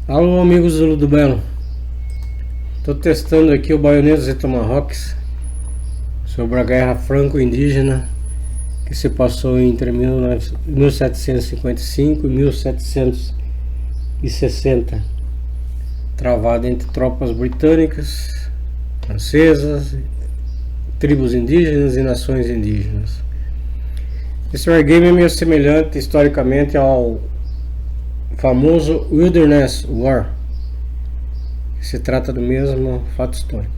Alô amigos do Ludo Belo, estou testando aqui o Baionetas e Tomahawks sobre a guerra franco-indígena que se passou entre 1755 e 1760, travada entre tropas britânicas, francesas, tribos indígenas e nações indígenas. Esse wargame é meio semelhante historicamente ao famoso Wilderness War, que se trata do mesmo fato histórico.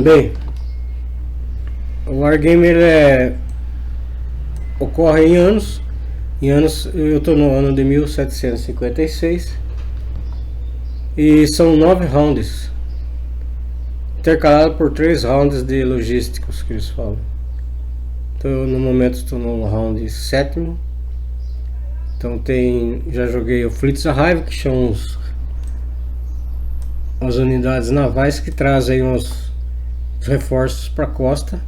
Bem, o wargame ocorre em anos. Eu estou no ano de 1756 e são 9 rounds, intercalado por 3 rounds de logísticos que eles falam. Então, no momento estou no round 7º. Então já joguei o Flitzer que são as unidades navais que trazem os reforços para a costa.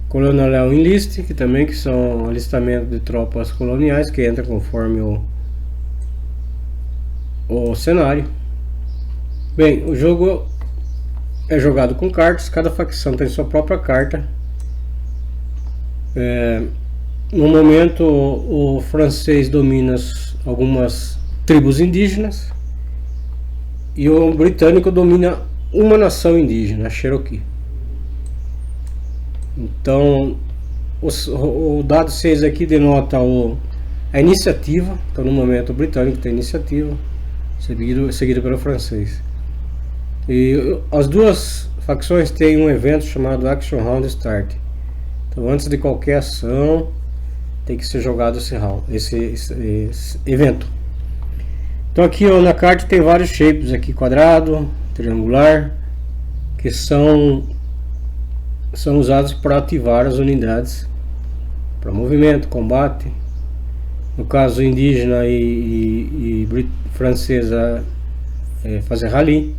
Colonial Enlist, que são alistamento de tropas coloniais que entra conforme o cenário. Bem, o jogo é jogado com cartas, cada facção tem sua própria carta. No momento, o francês domina algumas tribos indígenas e o britânico domina uma nação indígena, a Cherokee. Então, o dado 6 aqui denota a iniciativa. Então, no momento, o britânico tem iniciativa, seguido pelo francês. E as duas facções têm um evento chamado Action Round Start. Então, antes de qualquer ação, tem que ser jogado esse evento. Então aqui na carta tem vários shapes aqui, quadrado, triangular, que são usados para ativar as unidades para movimento, combate. No caso indígena e francesa, fazer rally.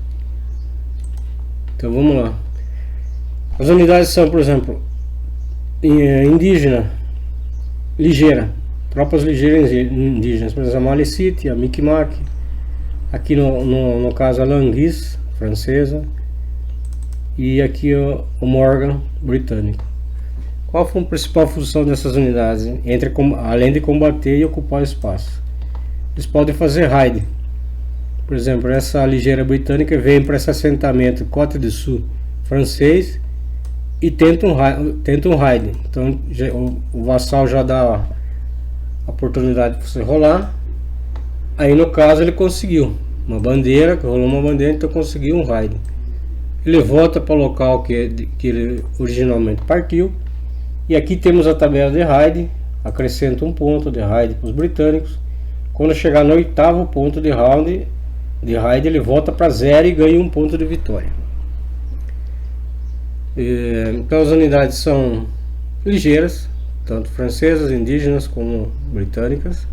Então vamos lá. As unidades são, por exemplo, indígena ligeira, tropas ligeiras indígenas, por exemplo, a Malecite, a Micmac, aqui no caso a Languis, francesa, e aqui o Morgan, britânico. Qual foi a principal função dessas unidades? Além de combater e ocupar espaço, eles podem fazer raid. Por exemplo, essa ligeira britânica vem para esse assentamento Côte du Sul francês e tenta um raid. Então o vassal já dá a oportunidade para você rolar. Aí no caso ele conseguiu uma bandeira, então conseguiu um raid. Ele volta para o local que ele originalmente partiu. E aqui temos a tabela de raid. Acrescenta um ponto de raid para os britânicos. Quando chegar no 8º ponto de raid, ele volta para 0 e ganha um ponto de vitória. Então as unidades são ligeiras, tanto francesas, indígenas como britânicas.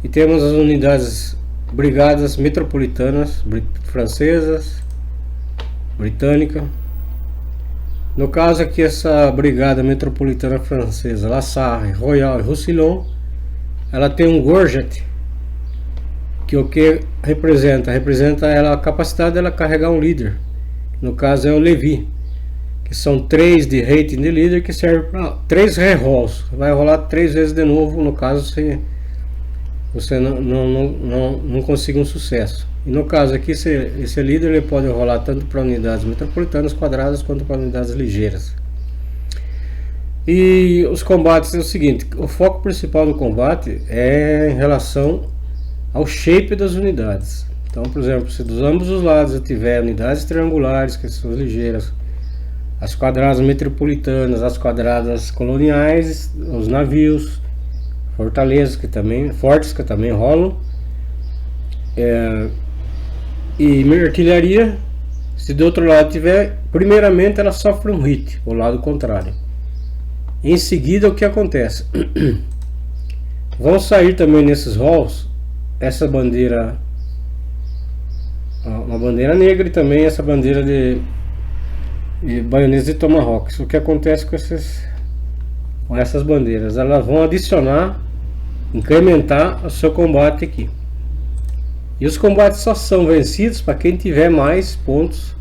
E temos as unidades brigadas metropolitanas, francesas, britânica. No caso aqui, essa brigada metropolitana francesa, La Sarre, Royal e Roussillon, ela tem um gorget, que o que representa ela, a capacidade dela carregar um líder. No caso é o Levi, que são 3 de rating de líder, que serve para 3 rerolls. Vai rolar 3 vezes de novo, no caso se você não conseguir um sucesso. E no caso aqui, esse líder ele pode rolar tanto para unidades metropolitanas quadradas quanto para unidades ligeiras. E os combates é o seguinte: o foco principal do combate é em relação ao shape das unidades. Então, por exemplo, se dos ambos os lados eu tiver unidades triangulares, que são ligeiras, as quadradas metropolitanas, as quadradas coloniais, os navios, fortalezas fortes que também rolam, e artilharia. Se do outro lado tiver, primeiramente ela sofre um hit, o lado contrário. Em seguida, o que acontece? Vão sair também nesses rolls essa bandeira, uma bandeira negra, e também essa bandeira de Baionetas e Tomahawks. O que acontece com essas bandeiras? Elas vão adicionar, incrementar o seu combate aqui. E os combates só são vencidos para quem tiver mais pontos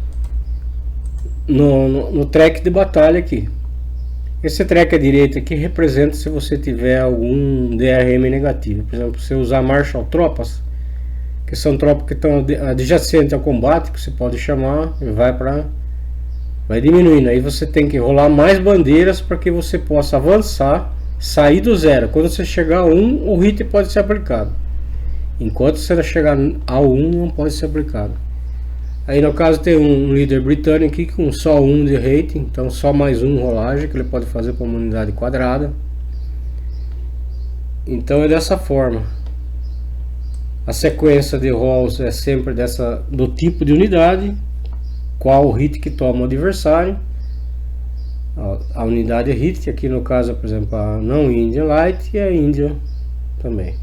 no track de batalha aqui. Esse track à direita aqui representa se você tiver algum DRM negativo. Por exemplo, se você usar Marshal Tropas, que são tropas que estão adjacentes ao combate, que você pode chamar e vai diminuindo. Aí você tem que rolar mais bandeiras para que você possa avançar, sair do zero. Quando você chegar a 1, o hit pode ser aplicado. Enquanto você chegar ao 1, não pode ser aplicado. Aí no caso tem um líder britânico aqui com só 1 de rating, então só mais 1 rolagem que ele pode fazer para uma unidade quadrada. Então é dessa forma. A sequência de rolls é sempre do tipo de unidade, qual o hit que toma o adversário, a unidade hit, aqui no caso, por exemplo, a não Indian Light e a Indian também.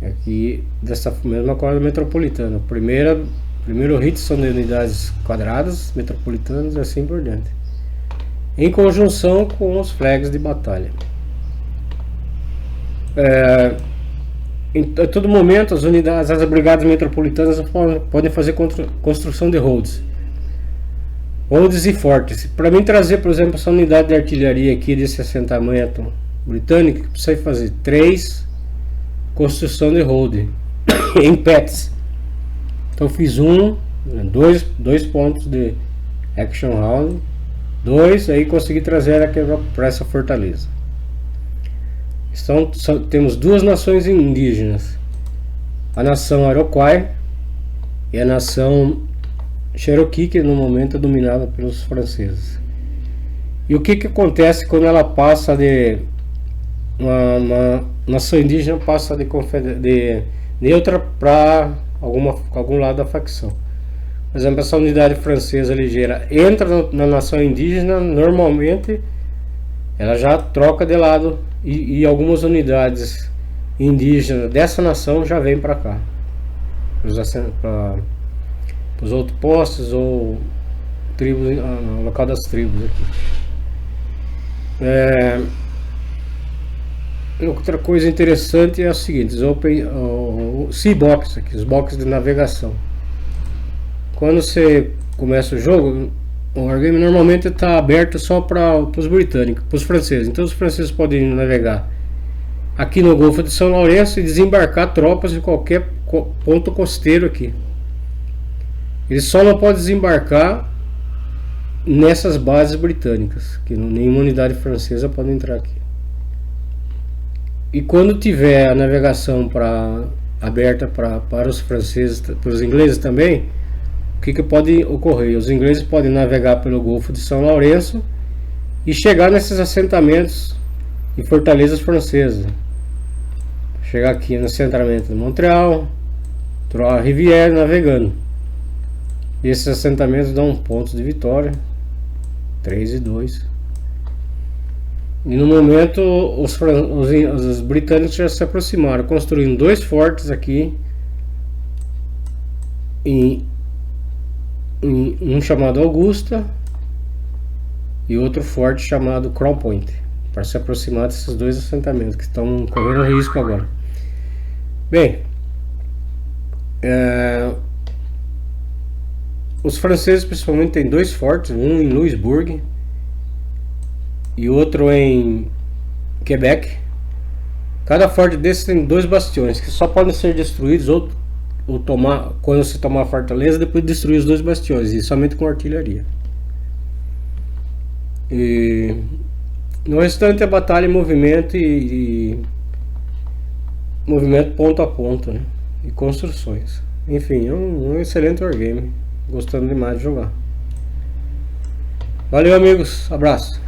Aqui dessa mesma coisa metropolitana. Primeiro hit são de unidades quadradas, metropolitanas e assim por diante, em conjunção com os flags de batalha. Em todo momento as brigadas metropolitanas podem fazer construção de holds e fortes. Para mim trazer, por exemplo, essa unidade de artilharia aqui desse assentamento britânico, precisa fazer 3 construção de hold em pets. Então fiz 2 pontos de action round, 2, aí consegui trazer ela para essa fortaleza. Então temos 2 nações indígenas, a nação Iroquois e a nação Cherokee, que no momento é dominada pelos franceses. E o que acontece quando ela passa de uma nação indígena passa de neutra para algum lado da facção? Por exemplo, essa unidade francesa ligeira entra na nação indígena, normalmente ela já troca de lado e algumas unidades indígenas dessa nação já vêm para cá, para os outros postos ou tribos, no local das tribos aqui. Outra coisa interessante é a seguinte: o Sea-Box aqui, os boxes de navegação. Quando você começa o jogo, o Wargame normalmente está aberto só para os britânicos, para os franceses. Então os franceses podem navegar aqui no Golfo de São Lourenço e desembarcar tropas de qualquer ponto costeiro aqui. Eles só não podem desembarcar nessas bases britânicas, que nenhuma unidade francesa pode entrar aqui. E quando tiver a navegação aberta para os franceses, para os ingleses também, o que pode ocorrer? Os ingleses podem navegar pelo Golfo de São Lourenço e chegar nesses assentamentos e fortalezas francesas. Chegar aqui no assentamento de Montreal, Trois-Rivières, navegando. E esses assentamentos dão pontos de vitória, 3 e 2. E no momento os britânicos já se aproximaram, construindo 2 fortes aqui, um chamado Augusta e outro forte chamado Crown Point, para se aproximar desses 2 assentamentos que estão correndo risco agora. Bem, os franceses principalmente têm 2 fortes, um em Louisbourg e outro em Quebec. Cada forte desses tem 2 bastiões que só podem ser destruídos ou quando se tomar a fortaleza, depois de destruir os 2 bastiões, e somente com artilharia. E no restante é batalha em movimento e movimento ponto a ponto, né? E construções. Enfim, é um excelente wargame, gostando demais de jogar. Valeu, amigos, abraço.